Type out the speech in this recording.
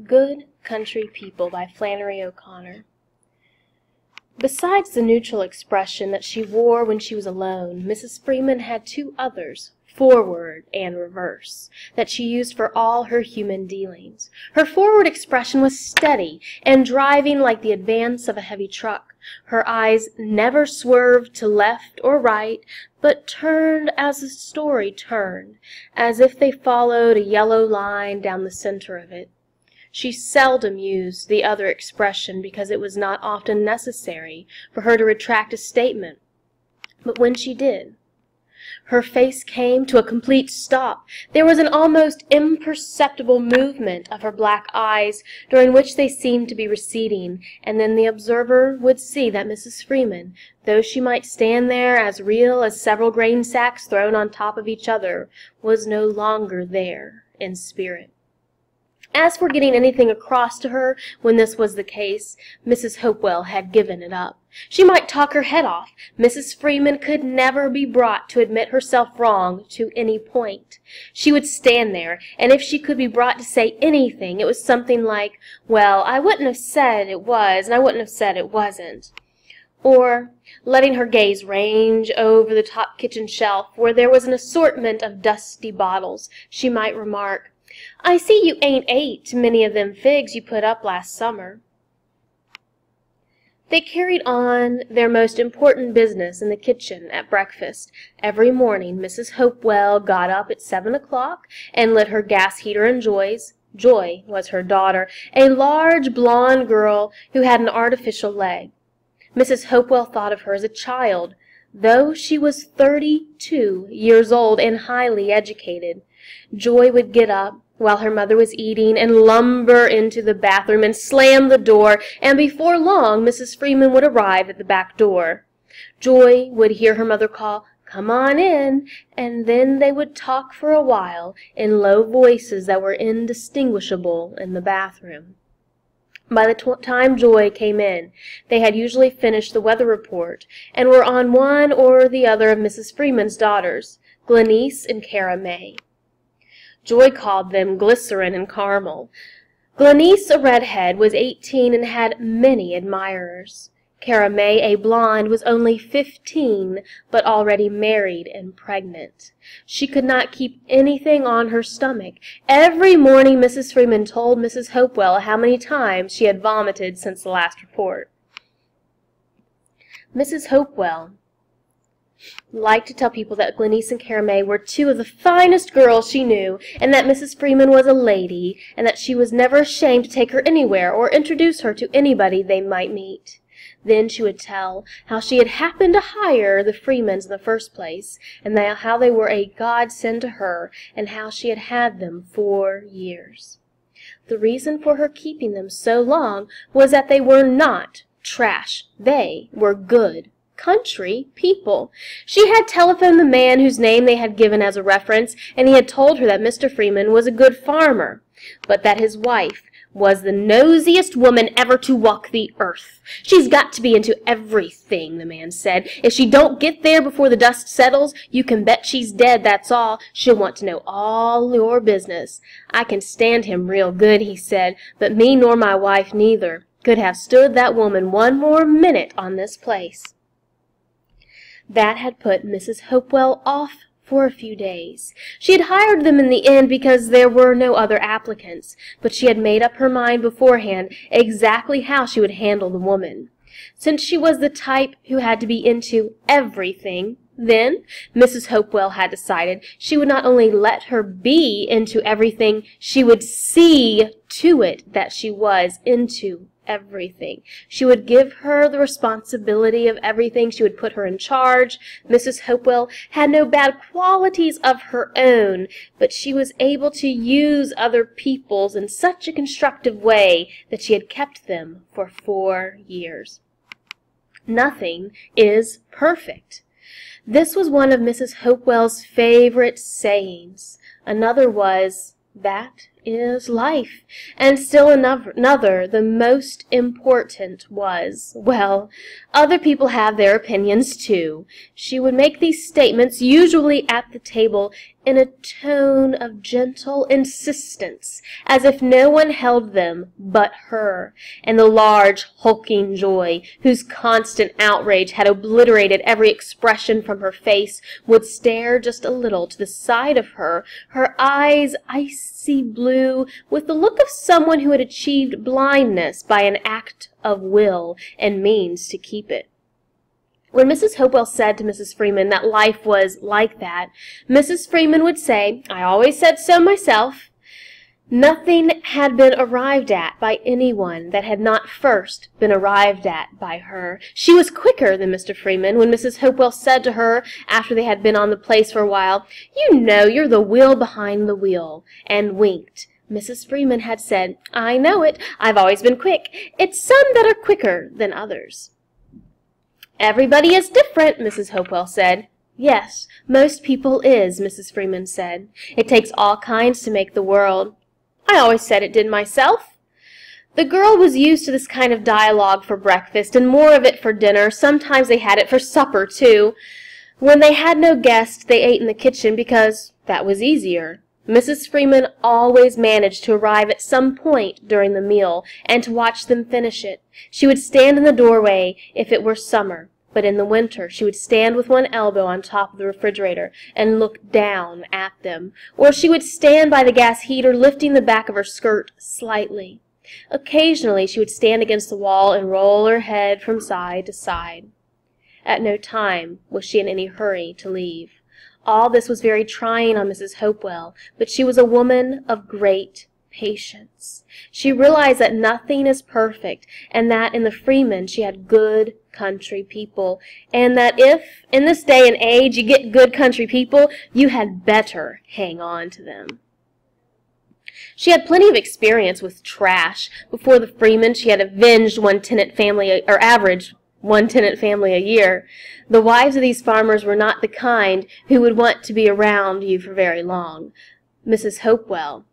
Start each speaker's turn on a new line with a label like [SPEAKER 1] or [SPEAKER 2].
[SPEAKER 1] Good Country People by Flannery O'Connor. Besides the neutral expression that she wore when she was alone, Mrs. Freeman had two others, forward and reverse, that she used for all her human dealings. Her forward expression was steady and driving like the advance of a heavy truck. Her eyes never swerved to left or right, but turned as the story turned, as if they followed a yellow line down the center of it. She seldom used the other expression because it was not often necessary for her to retract a statement, but when she did, her face came to a complete stop. There was an almost imperceptible movement of her black eyes, during which they seemed to be receding, and then the observer would see that Mrs. Freeman, though she might stand there as real as several grain sacks thrown on top of each other, was no longer there in spirit. As for getting anything across to her when this was the case, Mrs. Hopewell had given it up. She might talk her head off. Mrs. Freeman could never be brought to admit herself wrong to any point. She would stand there, and if she could be brought to say anything, it was something like, "Well, I wouldn't have said it was, and I wouldn't have said it wasn't." Or, letting her gaze range over the top kitchen shelf, where there was an assortment of dusty bottles, she might remark, "I see you ain't ate many of them figs you put up last summer." They carried on their most important business in the kitchen at breakfast. Every morning Mrs. Hopewell got up at 7 o'clock and lit her gas heater and Joy was her daughter, a large blonde girl who had an artificial leg. Mrs. Hopewell thought of her as a child, though she was 32 years old and highly educated. Joy would get up while her mother was eating and lumber into the bathroom and slam the door, and before long Mrs. Freeman would arrive at the back door. Joy would hear her mother call, "Come on in," and then they would talk for a while in low voices that were indistinguishable in the bathroom. By the time Joy came in, they had usually finished the weather report and were on one or the other of Mrs. Freeman's daughters, Glennice and Cara May. Joy called them Glycerin and Carmel. Glennice, a redhead, was 18 and had many admirers. Cara May, a blonde, was only 15, but already married and pregnant. She could not keep anything on her stomach. Every morning Mrs. Freeman told Mrs. Hopewell how many times she had vomited since the last report. Mrs. Hopewell liked to tell people that Glennice and Cara May were two of the finest girls she knew, and that Mrs. Freeman was a lady, and that she was never ashamed to take her anywhere or introduce her to anybody they might meet. Then she would tell how she had happened to hire the Freemans in the first place, and how they were a godsend to her, and how she had had them 4 years. The reason for her keeping them so long was that they were not trash. They were good country people. She had telephoned the man whose name they had given as a reference, and he had told her that Mr. Freeman was a good farmer, but that his wife was the nosiest woman ever to walk the earth. "She's got to be into everything," the man said. "If she don't get there before the dust settles, you can bet she's dead, that's all. She'll want to know all your business. I can stand him real good," he said, "but me nor my wife neither could have stood that woman one more minute on this place." That had put Mrs. Hopewell off for a few days. She had hired them in the end because there were no other applicants, but she had made up her mind beforehand exactly how she would handle the woman. Since she was the type who had to be into everything, then, Mrs. Hopewell had decided, she would not only let her be into everything, she would see to it that she was into everything. She would give her the responsibility of everything. She would put her in charge. Mrs. Hopewell had no bad qualities of her own, but she was able to use other people's in such a constructive way that she had kept them for 4 years. Nothing is perfect. This was one of Mrs. Hopewell's favorite sayings. Another was, "That is life." And still another, the most important, was, "Well, other people have their opinions too." She would make these statements, usually at the table, in a tone of gentle insistence, as if no one held them but her, and the large, hulking Joy, whose constant outrage had obliterated every expression from her face, would stare just a little to the side of her, her eyes icy blue, with the look of someone who had achieved blindness by an act of will and means to keep it. When Mrs. Hopewell said to Mrs. Freeman that life was like that, Mrs. Freeman would say, "I always said so myself." Nothing had been arrived at by anyone that had not first been arrived at by her. She was quicker than Mr. Freeman. When Mrs. Hopewell said to her, after they had been on the place for a while, "You know you're the wheel behind the wheel," and winked, Mrs. Freeman had said, "I know it. I've always been quick. It's some that are quicker than others." "Everybody is different," Mrs. Hopewell said. "Yes, most people is," Mrs. Freeman said. "It takes all kinds to make the world. I always said it did myself." The girl was used to this kind of dialogue for breakfast, and more of it for dinner. Sometimes they had it for supper, too. When they had no guests, they ate in the kitchen because that was easier. Mrs. Freeman always managed to arrive at some point during the meal, and to watch them finish it. She would stand in the doorway if it were summer, but in the winter she would stand with one elbow on top of the refrigerator and look down at them, or she would stand by the gas heater lifting the back of her skirt slightly. Occasionally she would stand against the wall and roll her head from side to side. At no time was she in any hurry to leave. All this was very trying on Mrs. Hopewell, but she was a woman of great patience. She realized that nothing is perfect, and that in the Freeman she had good country people, and that if, in this day and age, you get good country people, you had better hang on to them. She had plenty of experience with trash. Before the Freeman, she had avenged one-tenant family, or average one-tenant family a year. The wives of these farmers were not the kind who would want to be around you for very long. Mrs. Hopewell